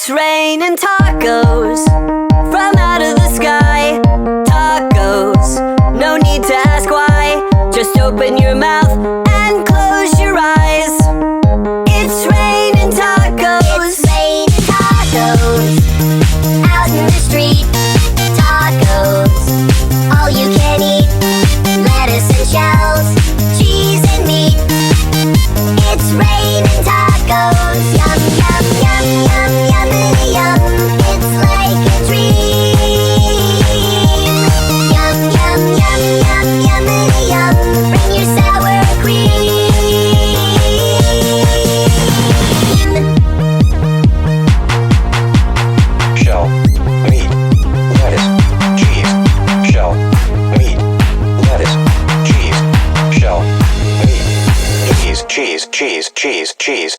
It's raining tacos from out of the sky. Tacos, no need to ask why. Just open your mouth and close your eyes. It's raining tacos. It's raining tacos out in the street. Tacos, all you can eat. Lettuce and shells, cheese and meat. It's raining tacos. Yum, yum, yum, yum, yummity yum. It's like a dream. Yum, yum, yum, yum, yummity yum. Bring your sour cream. Shell, meat, lettuce, cheese. Shell, meat, lettuce, cheese. Shell, meat, cheese, cheese, cheese, cheese, cheese.